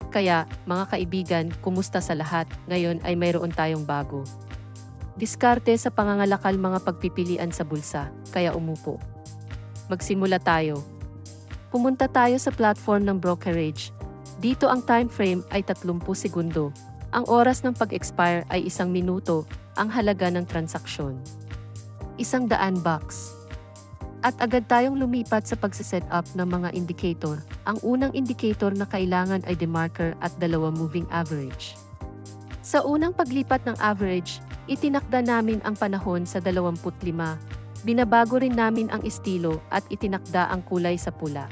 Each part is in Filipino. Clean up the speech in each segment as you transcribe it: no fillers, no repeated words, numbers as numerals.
Kaya, mga kaibigan, kumusta sa lahat? Ngayon ay mayroon tayong bago. Diskarte sa pangangalakal, mga pagpipilian sa bulsa, kaya umupo. Magsimula tayo. Pumunta tayo sa platform ng brokerage. Dito ang time frame ay 30 segundo. Ang oras ng pag-expire ay 1 minuto, ang halaga ng transaksyon. 100 bucks. At agad tayong lumipat sa pagsiset up ng mga indicator. Ang unang indicator na kailangan ay demarker at 2 moving average. Sa unang paglipat ng average, itinakda namin ang panahon sa 25. Binabago rin namin ang estilo at itinakda ang kulay sa pula.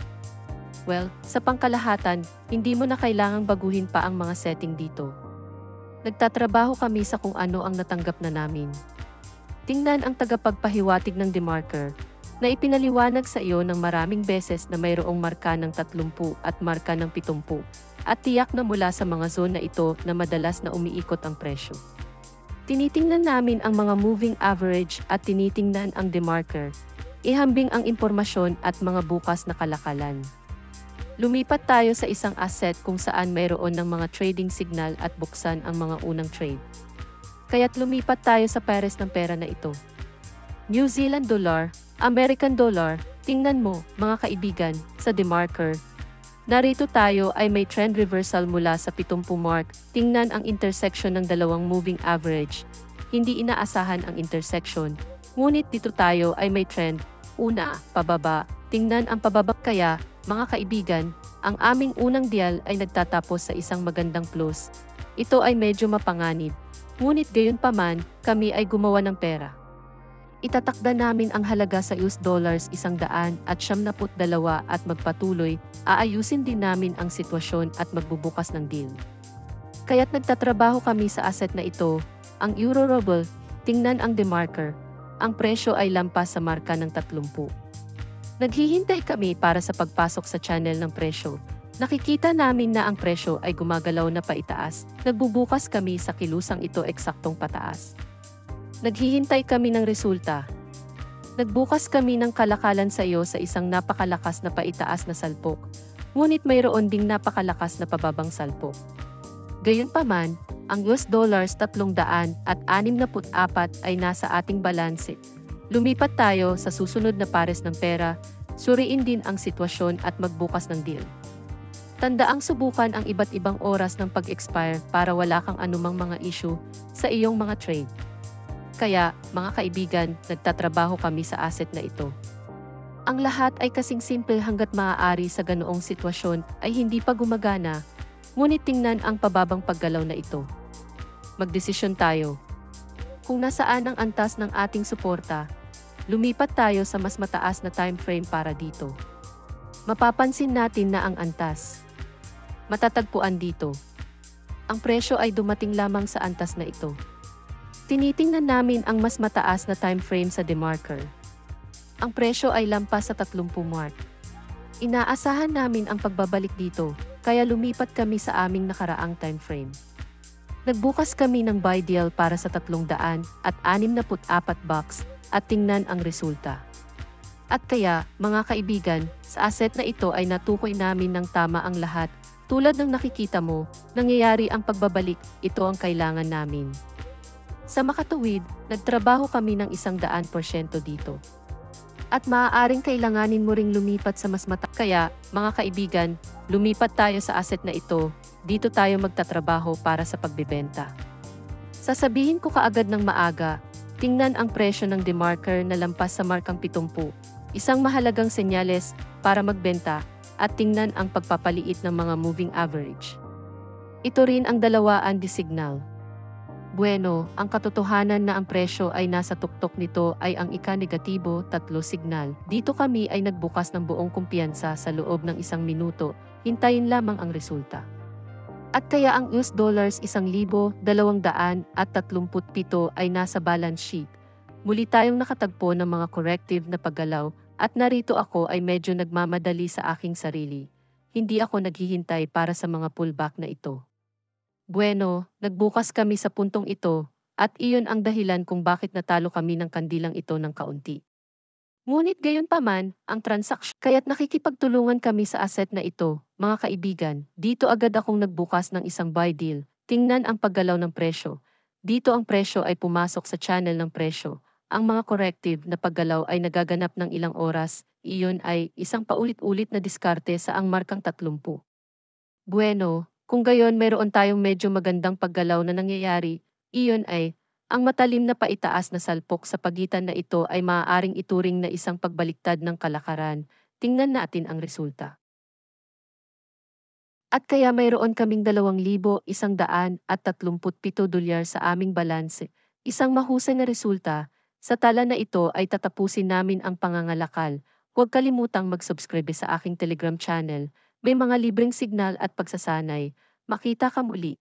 Well, sa pangkalahatan, hindi mo na kailangang baguhin pa ang mga setting dito. Nagtatrabaho kami sa kung ano ang natanggap na namin. Tingnan ang tagapagpahiwatig ng demarker na ipinaliwanag sa iyo ng maraming beses na mayroong marka ng 30 at marka ng 70 at tiyak na mula sa mga zone na ito na madalas na umiikot ang presyo. Tinitingnan namin ang mga moving average at tinitingnan ang demarker, ihambing ang impormasyon at mga bukas na kalakalan. Lumipat tayo sa isang asset kung saan mayroon ng mga trading signal at buksan ang mga unang trade. Kaya't lumipat tayo sa pares ng pera na ito. New Zealand dollar, American dollar, tingnan mo, mga kaibigan, sa demarker. Narito tayo ay may trend reversal mula sa 70 mark. Tingnan ang intersection ng dalawang moving average. Hindi inaasahan ang intersection. Ngunit dito tayo ay may trend. Una, pababa. Tingnan ang pababa. Kaya, mga kaibigan, ang aming unang dial ay nagtatapos sa isang magandang close. Ito ay medyo mapanganib. Ngunit gayon pa man, kami ay gumawa ng pera. Itatakda namin ang halaga sa US dollars 100 at 72 at magpatuloy, aayusin din namin ang sitwasyon at magbubukas ng deal. Kaya't nagtatrabaho kami sa asset na ito, ang Euro-Ruble, tingnan ang demarker, ang presyo ay lampas sa marka ng 30. Naghihintay kami para sa pagpasok sa channel ng presyo. Nakikita namin na ang presyo ay gumagalaw na paitaas, nagbubukas kami sa kilusang ito eksaktong pataas. Naghihintay kami ng resulta. Nagbukas kami ng kalakalan sa iyo sa isang napakalakas na paitaas na salpok, ngunit mayroon ding napakalakas na pababang salpok. Gayunpaman, ang US dollars 364 ay nasa ating balanse. Lumipat tayo sa susunod na pares ng pera, suriin din ang sitwasyon at magbukas ng deal. Tandaang subukan ang iba't ibang oras ng pag-expire para wala kang anumang mga issue sa iyong mga trade. Kaya, mga kaibigan, nagtatrabaho kami sa asset na ito. Ang lahat ay kasing simple hanggat maaari sa ganoong sitwasyon ay hindi pa gumagana, ngunit tingnan ang pababang paggalaw na ito. Magdesisyon tayo. Kung nasaan ang antas ng ating suporta, lumipat tayo sa mas mataas na time frame para dito. Mapapansin natin na ang antas matatagpuan dito. Ang presyo ay dumating lamang sa antas na ito. Tinitingnan namin ang mas mataas na time frame sa demarker. Ang presyo ay lampas sa 30 mark. Inaasahan namin ang pagbabalik dito, kaya lumipat kami sa aming nakaraang time frame. Nagbukas kami ng buy deal para sa 364 bucks at tingnan ang resulta. At kaya, mga kaibigan, sa asset na ito ay natukoy namin ng tama ang lahat. Tulad ng nakikita mo, nangyayari ang pagbabalik, ito ang kailangan namin. Sa makatuwid, nagtrabaho kami ng 100% dito. At maaaring kailanganin mo ring lumipat sa mas mataas. Kaya, mga kaibigan, lumipat tayo sa asset na ito, dito tayo magtatrabaho para sa pagbebenta. Sasabihin ko kaagad ng maaga, tingnan ang presyo ng demarker na lampas sa markang 70, isang mahalagang senyales para magbenta, at tingnan ang pagpapaliit ng mga moving average. Ito rin ang 2 anti-signal. Bueno, ang katotohanan na ang presyo ay nasa tuktok nito ay ang ika-negatibo 3 signal. Dito kami ay nagbukas ng buong kumpiyansa sa loob ng 1 minuto, hintayin lamang ang resulta. At kaya ang US dollars 1,237 ay nasa balance sheet. Muli tayong nakatagpo ng mga corrective na paggalaw at narito ako ay medyo nagmamadali sa aking sarili. Hindi ako naghihintay para sa mga pullback na ito. Bueno, nagbukas kami sa puntong ito, at iyon ang dahilan kung bakit natalo kami ng kandilang ito ng kaunti. Ngunit gayon pa man, ang transaksyon, kaya't nakikipagtulungan kami sa asset na ito, Mga kaibigan, dito agad akong nagbukas ng isang buy deal. Tingnan ang paggalaw ng presyo. Dito ang presyo ay pumasok sa channel ng presyo. Ang mga corrective na paggalaw ay nagaganap ng ilang oras. Iyon ay isang paulit-ulit na diskarte sa ang markang 30. Bueno, kung gayon mayroon tayong medyo magandang paggalaw na nangyayari, iyon ay, ang matalim na paitaas na salpok sa pagitan na ito ay maaaring ituring na isang pagbaliktad ng kalakaran. Tingnan natin ang resulta. At kaya mayroon kaming 2,137 dolyar sa aming balanse. Isang mahusay na resulta. Sa tala na ito ay tatapusin namin ang pangangalakal. Huwag kalimutang mag-subscribe sa aking Telegram channel. May mga libreng signal at pagsasanay. Makita ka muli.